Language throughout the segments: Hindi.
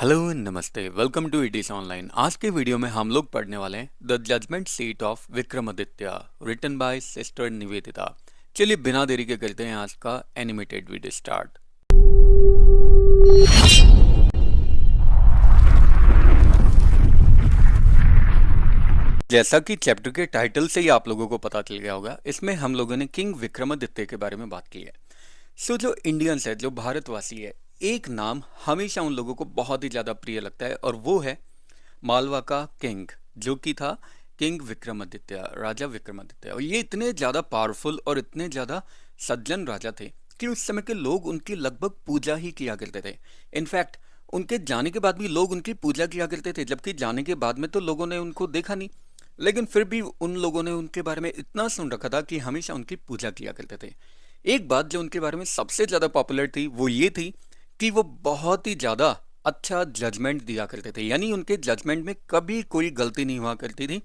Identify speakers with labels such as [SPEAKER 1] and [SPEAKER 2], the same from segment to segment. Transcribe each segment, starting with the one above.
[SPEAKER 1] हेलो नमस्ते, welcome to it is online. आज के वीडियो में हम लोग पढ़ने वाले हैं the judgement seat of Vikramaditya, written by sister Nivedita. चलिए बिना देरी के करते हैं आज का एनिमेटेड वीडियो स्टार्ट। जैसा कि चैप्टर के टाइटल से ही आप लोगों को पता चल गया होगा, इसमें हम लोगों ने किंग विक्रमादित्य के बारे में बात की है। जो इंडियंस है, जो भारतवासी है, एक नाम हमेशा उन लोगों को बहुत ही ज़्यादा प्रिय लगता है और वो है मालवा का किंग, जो कि था किंग विक्रमादित्य, राजा विक्रमादित्य। और ये इतने ज़्यादा पावरफुल और इतने ज़्यादा सज्जन राजा थे कि उस समय के लोग उनकी लगभग पूजा ही किया करते थे। इनफैक्ट उनके जाने के बाद भी लोग उनकी पूजा किया करते थे, जबकि जाने के बाद में तो लोगों ने उनको देखा नहीं, लेकिन फिर भी उन लोगों ने उनके बारे में इतना सुन रखा था कि हमेशा उनकी पूजा किया करते थे। एक बात जो उनके बारे में सबसे ज़्यादा पॉपुलर थी वो ये थी कि वो बहुत ही ज़्यादा अच्छा जजमेंट दिया करते थे, यानी उनके जजमेंट में कभी कोई गलती नहीं हुआ करती थी।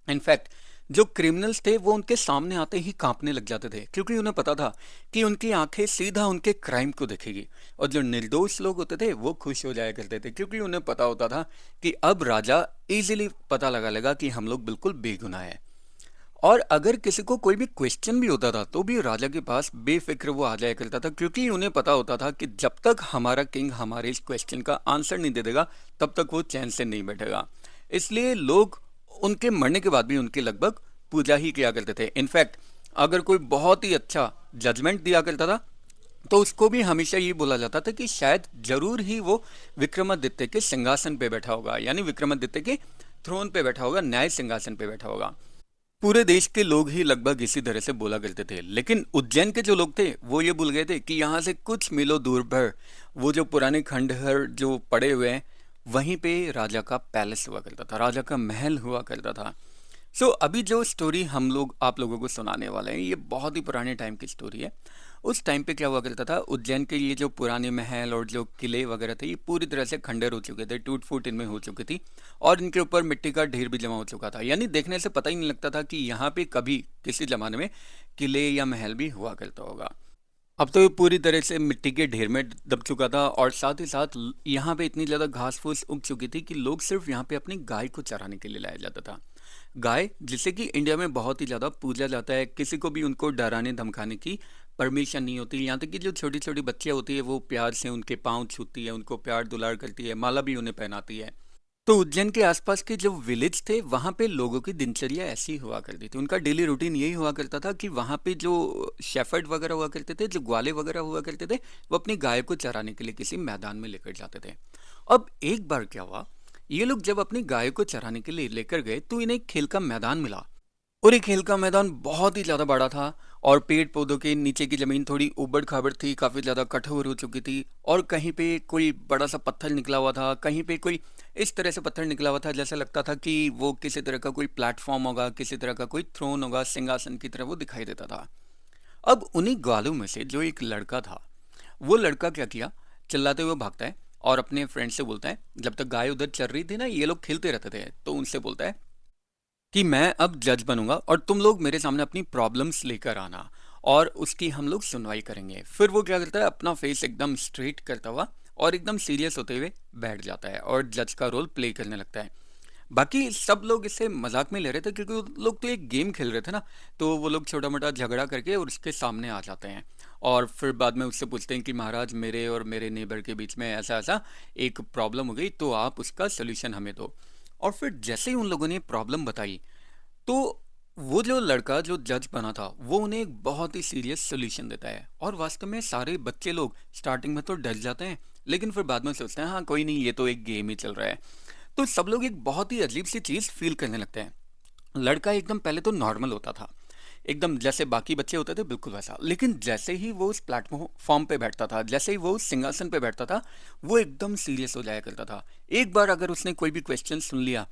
[SPEAKER 1] इनफैक्ट जो क्रिमिनल्स थे वो उनके सामने आते ही कांपने लग जाते थे, क्योंकि उन्हें पता था कि उनकी आंखें सीधा उनके क्राइम को देखेगी। और जो निर्दोष लोग होते थे वो खुश हो जाया करते थे, क्योंकि उन्हें पता होता था कि अब राजा इजीली पता लगा लेगा कि हम लोग बिल्कुल बेगुनाह है। और अगर किसी को कोई भी क्वेश्चन भी होता था तो भी राजा के पास बेफिक्र वो आ जाया करता था, क्योंकि उन्हें पता होता था कि जब तक हमारा किंग हमारे इस क्वेश्चन का आंसर नहीं दे देगा तब तक वो चैन से नहीं बैठेगा। इसलिए लोग उनके मरने के बाद भी उनकी लगभग पूजा ही किया करते थे। इनफैक्ट अगर कोई बहुत ही अच्छा जजमेंट दिया करता था तो उसको भी हमेशा ये बोला जाता था कि शायद जरूर ही वो विक्रमादित्य के सिंहासन पे बैठा होगा, यानी विक्रमादित्य के थ्रोन पे बैठा होगा, न्याय सिंहासन पे बैठा होगा। पूरे देश के लोग ही लगभग इसी तरह से बोला करते थे, लेकिन उज्जैन के जो लोग थे वो ये भूल गए थे कि यहाँ से कुछ मीलों दूर पर वो जो पुराने खंडहर जो पड़े हुए हैं, वहीं पे राजा का पैलेस हुआ करता था, राजा का महल हुआ करता था। अभी जो स्टोरी हम लोग आप लोगों को सुनाने वाले हैं ये बहुत ही पुराने टाइम की स्टोरी है। उस टाइम पे क्या हुआ करता था, उज्जैन के ये जो पुराने महल और जो किले वगैरह थे ये पूरी तरह से खंडर हो चुके थे, टूट फूट इनमें हो चुकी थी और इनके ऊपर मिट्टी का ढेर भी जमा हो चुका था। यानी देखने से पता ही नहीं लगता था कि यहाँ पे कभी किसी जमाने में किले या महल भी हुआ करता होगा। अब तो ये पूरी तरह से मिट्टी के ढेर में दब चुका था और साथ ही साथ यहाँ पे इतनी ज़्यादा घास फूस उग चुकी थी कि लोग सिर्फ यहाँ पे अपनी गाय को चराने के लिए लाया जाता था। गाय जिसे कि इंडिया में बहुत ही ज़्यादा पूजा जाता है, किसी को भी उनको डराने धमकाने की परमिशन नहीं होती। यहाँ तक कि जो छोटी छोटी बच्चियाँ होती है वो प्यार से उनके पाँव छूती है, उनको प्यार दुलार करती है, माला भी उन्हें पहनाती है। तो उज्जैन के आसपास के जो विलेज थे वहाँ पे लोगों की दिनचर्या ऐसी हुआ करती थी, उनका डेली रूटीन यही हुआ करता था कि वहाँ पे जो शेफर्ड वगैरह हुआ करते थे, जो ग्वाले वगैरह हुआ करते थे, वो अपनी गाय को चराने के लिए किसी मैदान में लेकर जाते थे। अब एक बार क्या हुआ, ये लोग जब अपनी गाय को चराने के लिए लेकर गए तो इन्हें एक खेल का मैदान मिला। और ये खेल का मैदान बहुत ही ज़्यादा बड़ा था और पेड़ पौधों के नीचे की ज़मीन थोड़ी ऊबड़ खाबड़ थी, काफ़ी ज़्यादा कठोर हो चुकी थी और कहीं पे कोई बड़ा सा पत्थर निकला हुआ था, कहीं पे कोई इस तरह से पत्थर निकला हुआ था जैसा लगता था कि वो किसी तरह का कोई प्लेटफॉर्म होगा, किसी तरह का कोई थ्रोन होगा, सिंहासन की तरह वो दिखाई देता था। अब उन्हीं ग्वालों में से जो एक लड़का था, वो लड़का क्या किया, चिल्लाते हुए भागता है और अपने फ्रेंड से बोलता है, जब तक गाय उधर चल रही थी ना, ये लोग खेलते रहते थे, तो उनसे बोलता है कि मैं अब जज बनूंगा और तुम लोग मेरे सामने अपनी प्रॉब्लम्स लेकर आना और उसकी हम लोग सुनवाई करेंगे। फिर वो क्या करता है, अपना फेस एकदम स्ट्रेट करता हुआ और एकदम सीरियस होते हुए बैठ जाता है और जज का रोल प्ले करने लगता है। बाकी सब लोग इसे मजाक में ले रहे थे, क्योंकि वो लोग तो एक गेम खेल रहे थे ना, तो वो लोग छोटा मोटा झगड़ा करके और उसके सामने आ जाते हैं और फिर बाद में उससे पूछते हैं कि महाराज मेरे और मेरे नेबर के बीच में ऐसा ऐसा एक प्रॉब्लम हो गई, तो आप उसका सोल्यूशन हमें दो। और फिर जैसे ही उन लोगों ने प्रॉब्लम बताई तो वो जो लड़का जो जज बना था वो उन्हें एक बहुत ही सीरियस सोल्यूशन देता है और वास्तव में सारे बच्चे लोग स्टार्टिंग में तो डर जाते हैं, लेकिन फिर बाद में सोचते हैं हाँ कोई नहीं, ये तो एक गेम ही चल रहा है। तो सब लोग एक बहुत ही अजीब सी चीज़ फील करने लगते हैं। लड़का एकदम पहले तो नॉर्मल होता था, एकदम जैसे बाकी बच्चे होते थे बिल्कुल वैसा, लेकिन जैसे ही वो उस प्लेटफॉर्म पे बैठता था, जैसे ही वो उस सिंहासन पे बैठता था, वो एकदम सीरियस हो जाया करता था। एक बार अगर उसने कोई भी क्वेश्चन सुन लिया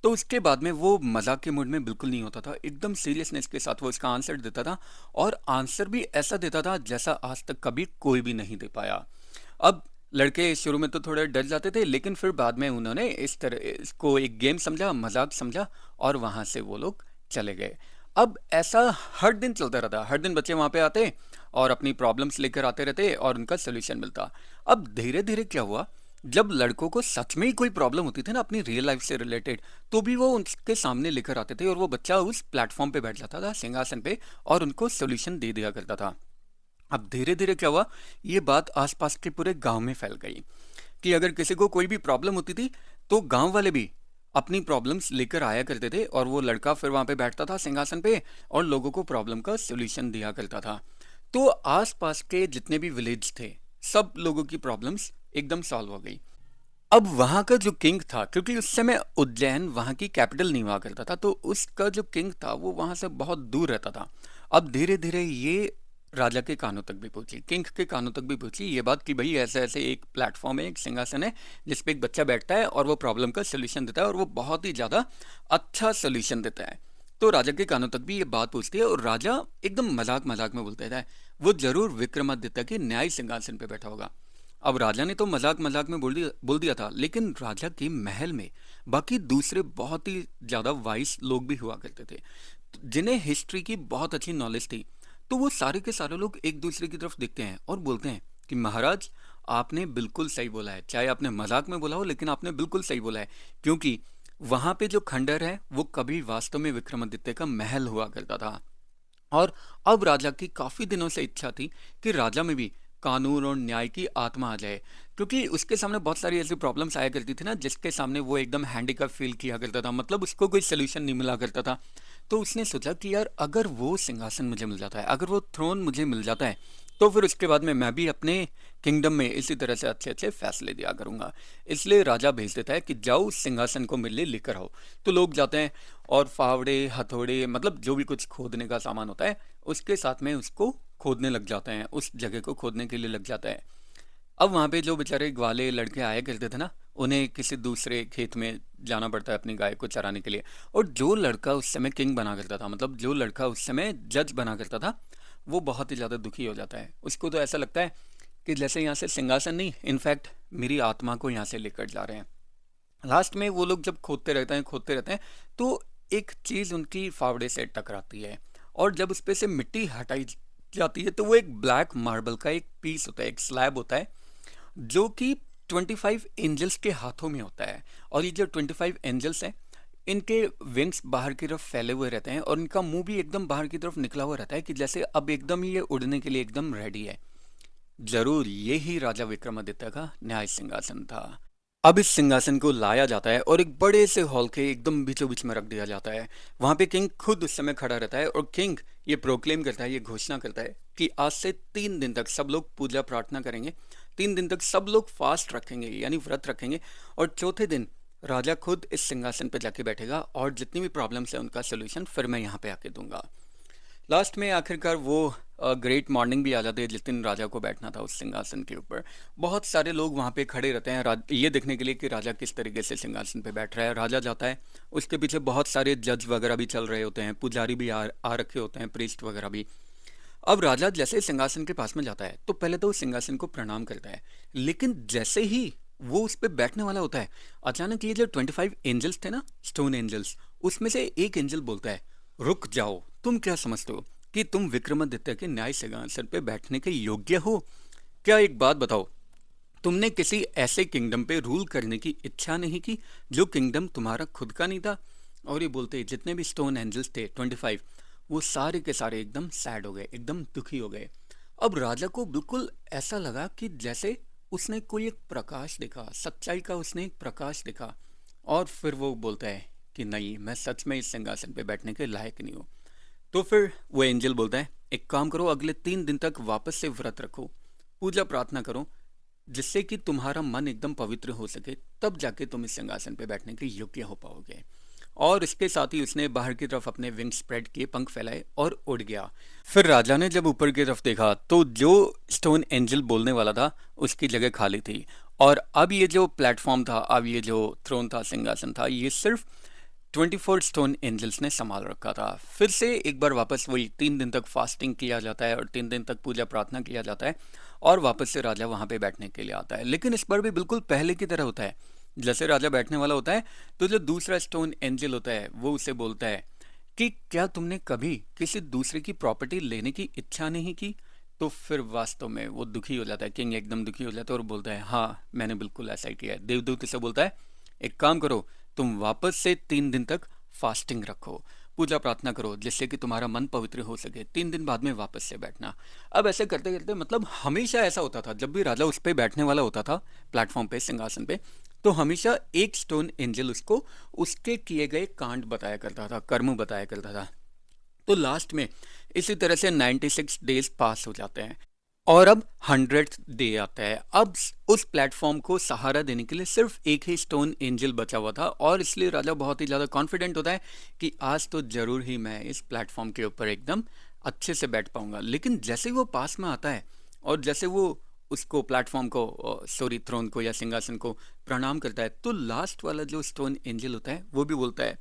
[SPEAKER 1] तो उसके बाद में वो मजाक के मूड में बिल्कुल नहीं होता था, एकदम सीरियसनेस के साथ वो इसका आंसर देता था और आंसर भी ऐसा देता था जैसा आज तक कभी कोई भी नहीं दे पाया। अब लड़के शुरू में तो थोड़े डर जाते थे, लेकिन फिर बाद में उन्होंने इस तरह इसको एक गेम समझा, मजाक समझा और वहाँ से वो लोग चले गए। अब ऐसा हर दिन चलता रहता, हर दिन बच्चे वहाँ पे आते और अपनी प्रॉब्लम्स लेकर आते रहते और उनका सोल्यूशन मिलता। अब धीरे धीरे क्या हुआ जब लड़कों को सच में ही कोई प्रॉब्लम होती थी ना अपनी रियल लाइफ से रिलेटेड, तो भी वो उनके सामने लेकर आते थे और वो बच्चा उस प्लेटफॉर्म पे बैठ जाता था, सिंहासन पे, और उनको सोल्यूशन दे दिया करता था। अब धीरे धीरे क्या हुआ, ये बात आसपास के पूरे गांव में फैल गई कि अगर किसी को कोई भी प्रॉब्लम होती थी तो गांव वाले भी अपनी प्रॉब्लम्स लेकर आया करते थे, और वो लड़का फिर वहां पे बैठता था सिंहासन पे और लोगों को प्रॉब्लम का सोल्यूशन दिया करता था। तो आसपास के जितने भी विलेज थे, सब लोगों की प्रॉब्लम्स एकदम सॉल्व हो गई। अब वहां का जो किंग था, क्योंकि उस समय उज्जैन वहां की कैपिटल नहीं हुआ करता था, तो उसका जो किंग था वो वहां से बहुत दूर रहता था। अब धीरे धीरे ये राजा के कानों तक भी पहुंची, किंग के कानों तक भी पहुंची ये बात कि भाई ऐसे ऐसे एक प्लेटफॉर्म है, एक सिंहासन है जिसपे एक बच्चा बैठता है और वो प्रॉब्लम का सोल्यूशन देता है, और वो बहुत ही ज्यादा अच्छा सोल्यूशन देता है। तो राजा के कानों तक भी ये बात पहुंचती है, और राजा एकदम मजाक मजाक में बोलता है वो जरूर विक्रमादित्य के न्याय सिंहासन पे बैठा होगा। अब राजा ने तो मजाक मजाक में बोल दिया था, लेकिन राजा के महल में बाकी दूसरे बहुत ही ज्यादा वाइस लोग भी हुआ करते थे, जिन्हें हिस्ट्री की बहुत अच्छी नॉलेज थी। तो वो सारे के सारे लोग एक दूसरे की तरफ देखते हैं और बोलते हैं कि महाराज, आपने बिल्कुल सही बोला है, चाहे आपने मजाक में बोला हो लेकिन आपने बिल्कुल सही बोला है, क्योंकि वहां पे जो खंडर है वो कभी वास्तव में विक्रमादित्य का महल हुआ करता था। और अब राजा की काफी दिनों से इच्छा थी कि राजा में भी कानून और न्याय की आत्मा आ जाए, क्योंकि उसके सामने बहुत सारी ऐसी प्रॉब्लम्स आया करती थी ना जिसके सामने वो एकदम हैंडीकैप फील किया करता था, मतलब उसको कोई सोल्यूशन नहीं मिला करता था। तो उसने सोचा कि यार अगर वो सिंहासन मुझे मिल जाता है, अगर वो थ्रोन मुझे मिल जाता है, तो फिर उसके बाद में मैं भी अपने किंगडम में इसी तरह से अच्छे अच्छे फैसले दिया करूंगा। इसलिए राजा भेज देता है कि जाओ उस सिंहासन को मिलने लेकर आओ। तो लोग जाते हैं और फावड़े हथौड़े, मतलब जो भी कुछ खोदने का सामान होता है उसके साथ में उसको खोदने लग जाते हैं, उस जगह को खोदने के लिए लग जाता है। अब वहां पे जो बेचारे ग्वाले लड़के आया करते थे ना, उन्हें किसी दूसरे खेत में जाना पड़ता है अपनी गाय को चराने के लिए। और जो लड़का उस समय किंग बना करता था, मतलब जो लड़का उस समय जज बना करता था, वो बहुत ही ज़्यादा दुखी हो जाता है। उसको तो ऐसा लगता है कि जैसे यहाँ से सिंहासन नहीं, इनफैक्ट मेरी आत्मा को यहाँ से लेकर जा रहे हैं। लास्ट में वो लोग जब खोदते रहते हैं तो एक चीज़ उनकी फावड़े से टकराती है, और जब उस पे से मिट्टी हटाई जाती है तो वो एक ब्लैक मार्बल का एक पीस होता है, एक स्लैब होता है, जो कि 25 एंजल्स के हाथों में होता है। और ये जो 25 एंजल्स हैं, इनके विंग्स बाहर की तरफ फैले हुए रहते हैं और इनका मुंह भी एकदम बाहर की तरफ निकला हुआ रहता है कि जैसे अब एकदम ही ये उड़ने के लिए एकदम रेडी है। जरूर ये ही राजा विक्रमादित्य का न्याय सिंहासन था। अब इस सिंहासन को लाया जाता है और एक बड़े से हॉल के एकदम बीचों बीच में रख दिया जाता है। वहां पे किंग खुद उस समय खड़ा रहता है और किंग ये प्रोक्लेम करता है, ये घोषणा करता है कि आज से 3 दिन तक सब लोग पूजा प्रार्थना करेंगे, 3 दिन तक सब लोग फास्ट रखेंगे यानी व्रत रखेंगे, और चौथे दिन राजा खुद इस सिंहासन पे जाके बैठेगा और जितनी भी प्रॉब्लम्स है उनका सोल्यूशन फिर मैं यहाँ पे आके दूंगा। लास्ट में आखिरकार वो ग्रेट मॉर्निंग भी आ जाती है जिस दिन राजा को बैठना था उस सिंहासन के ऊपर। बहुत सारे लोग वहाँ पे खड़े रहते हैं ये देखने के लिए कि राजा किस तरीके से सिंहासन पे बैठ रहा है। राजा जाता है, उसके पीछे बहुत सारे जज वगैरह भी चल रहे होते हैं, पुजारी भी आ रखे होते हैं, प्रीस्ट वगैरह भी। अब राजा जैसे सिंहासन के पास में जाता है तो पहले तो उस सिंहासन को प्रणाम करता है, लेकिन जैसे ही वो उस पर बैठने वाला होता है, अचानक ये जो 25 एंजल्स थे ना, स्टोन एंजल्स, उसमें से एक एंजल बोलता है, रुक जाओ, तुम क्या समझते हो कि तुम विक्रमादित्य के न्याय सिंहासन पे बैठने के योग्य हो? क्या एक बात बताओ, तुमने किसी ऐसे किंगडम पे रूल करने की इच्छा नहीं की जो किंगडम तुम्हारा खुद का नहीं था? और ये बोलते ही जितने भी स्टोन एंजल्स थे 25, वो सारे के सारे एकदम सैड हो गए, एकदम दुखी हो गए। अब राजा को बिल्कुल ऐसा लगा कि जैसे उसने कोई एक प्रकाश देखा, सच्चाई का उसने एक प्रकाश देखा, और फिर वो बोलता है कि नहीं, मैं सच में इस सिंहासन पे बैठने के लायक नहीं हूँ। तो फिर वो एंजल बोलता है, एक काम करो, अगले 3 दिन तक वापस से व्रत रखो, पूजा प्रार्थना करो, जिससे कि तुम्हारा मन एकदम पवित्र हो सके, तब जाके तुम इस सिंहासन पे बैठने के योग्य हो पाओगे। और इसके साथ ही उसने बाहर की तरफ अपने विंग स्प्रेड किए, पंख फैलाए और उड़ गया। फिर राजा ने जब ऊपर की तरफ देखा तो जो स्टोन एंजल बोलने वाला था उसकी जगह खाली थी, और अब ये जो प्लेटफॉर्म था, अब ये जो थ्रोन था, सिंहासन था, ये सिर्फ 24 स्टोन एंजल्स ने संभाल रखा था। फिर से एक बार वापस वही 3 दिन तक फास्टिंग किया जाता है और 3 दिन तक पूजा प्रार्थना किया जाता है, और वापस से राजा वहां पे बैठने के लिए आता है। लेकिन इस बार भी बिल्कुल पहले की तरह होता है। जैसे राजा बैठने वाला होता है तो जो दूसरा स्टोन एंजल होता है वो उसे बोलता है कि क्या तुमने कभी किसी दूसरे की प्रॉपर्टी लेने की इच्छा नहीं की? तो फिर वास्तव में वो दुखी हो जाता है, किंग एकदम दुखी हो जाता है और बोलता है हाँ मैंने बिल्कुल ऐसा ही किया है। देवदूत इसे बोलता है एक काम करो, तुम वापस से 3 दिन तक फास्टिंग रखो, पूजा प्रार्थना करो जिससे कि तुम्हारा मन पवित्र हो सके, 3 दिन बाद में वापस से बैठना। अब ऐसे करते करते मतलब हमेशा ऐसा होता था, जब भी राजा उस पे बैठने वाला होता था प्लेटफॉर्म पे, सिंहासन पे, तो हमेशा एक स्टोन एंजल उसको उसके किए गए कांड बताया करता था, कर्म बताया करता था। तो लास्ट में इसी तरह से 96 डेज पास हो जाते हैं और अब 100th डे आता है। अब उस प्लेटफॉर्म को सहारा देने के लिए सिर्फ एक ही स्टोन एंजल बचा हुआ था और इसलिए राजा बहुत ही ज़्यादा कॉन्फिडेंट होता है कि आज तो ज़रूर ही मैं इस प्लेटफॉर्म के ऊपर एकदम अच्छे से बैठ पाऊंगा। लेकिन जैसे वो पास में आता है और जैसे वो उसको प्लेटफॉर्म को, सॉरी थ्रोन को या सिंहासन को प्रणाम करता है, तो लास्ट वाला जो स्टोन एंजल होता है वो भी बोलता है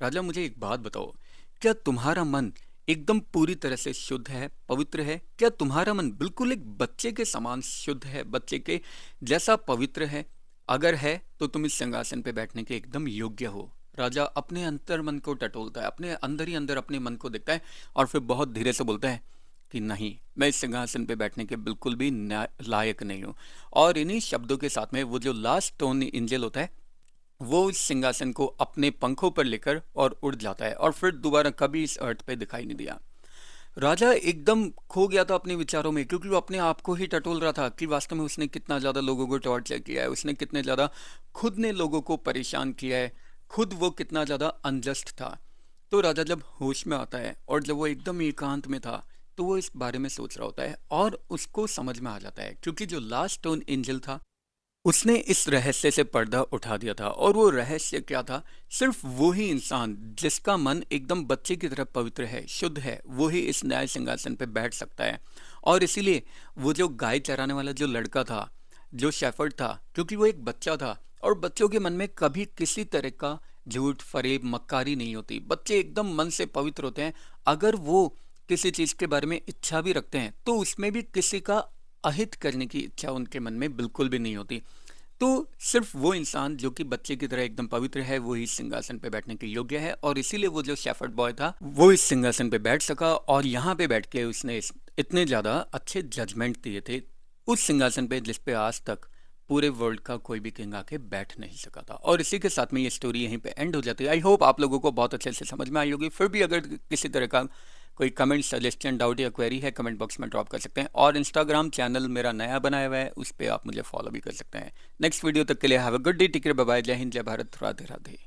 [SPEAKER 1] राजा मुझे एक बात बताओ, क्या तुम्हारा मन एकदम पूरी तरह से शुद्ध है, पवित्र है? क्या तुम्हारा मन बिल्कुल एक बच्चे के समान शुद्ध है, बच्चे के जैसा पवित्र है? अगर है तो तुम इस सिंहासन पे बैठने के एकदम योग्य हो। राजा अपने अंतर मन को टटोलता है, अपने अंदर ही अंदर अपने मन को देखता है और फिर बहुत धीरे से बोलता है कि नहीं, मैं इस सिंहासन पे बैठने के बिल्कुल भी लायक नहीं हूँ। और इन्हीं शब्दों के साथ में वो जो लास्ट टोन एंजल होता है वो इस सिंहासन को अपने पंखों पर लेकर और उड़ जाता है और फिर दोबारा कभी इस अर्थ पे दिखाई नहीं दिया। राजा एकदम खो गया था अपने विचारों में, क्योंकि वो अपने आप को ही टटोल रहा था कि वास्तव में उसने कितना ज़्यादा लोगों को टॉर्चर किया है, उसने कितने ज़्यादा खुद ने लोगों को परेशान किया है, खुद वो कितना ज़्यादा अनजस्ट था। तो राजा जब होश में आता है और जब वो एकदम एकांत में था तो वो इस बारे में सोच रहा होता है और उसको समझ में आ जाता है, क्योंकि जो लास्ट टोन एंजल था उसने इस रहस्य से पर्दा उठा दिया था। और वो रहस्य क्या था? सिर्फ वो ही इंसान जिसका मन एकदम बच्चे की तरह पवित्र है, शुद्ध है, वो ही इस न्याय सिंहासन पे बैठ सकता है। और इसीलिए वो जो गाय चराने वाला जो लड़का था, जो शेफर्ड था, क्योंकि वो एक बच्चा था और बच्चों के मन में कभी किसी तरह का झूठ, फरेब, मक्कारी नहीं होती। बच्चे एकदम मन से पवित्र होते हैं। अगर वो किसी चीज के बारे में इच्छा भी रखते हैं तो उसमें भी किसी का अहित करने की इच्छा उनके मन में बिल्कुल भी नहीं होती। तो सिर्फ वो इंसान जो कि बच्चे की तरह एकदम पवित्र है वो ही सिंहासन पे बैठने के योग्य है। और इसीलिए वो जो शेफर्ड बॉय था वो इस सिंहासन पे बैठ सका और यहाँ पे बैठ के उसने इतने ज़्यादा अच्छे जजमेंट दिए थे उस सिंहासन पे जिस पे आज तक पूरे वर्ल्ड का कोई भी किंग आके बैठ नहीं सका था। और इसी के साथ में ये स्टोरी यहीं पे एंड हो जाती है। आई होप आप लोगों को बहुत अच्छे से समझ में आई होगी। फिर भी अगर किसी तरह का कोई कमेंट, सजेशन, डाउट या क्वेरी है, कमेंट बॉक्स में ड्रॉप कर सकते हैं। और इंस्टाग्राम चैनल मेरा नया बनाया हुआ है, उस पर आप मुझे फॉलो भी कर सकते हैं। नेक्स्ट वीडियो तक के लिए have a good day, take care, bye bye, जय हिंद, जय भारत, राधे राधे।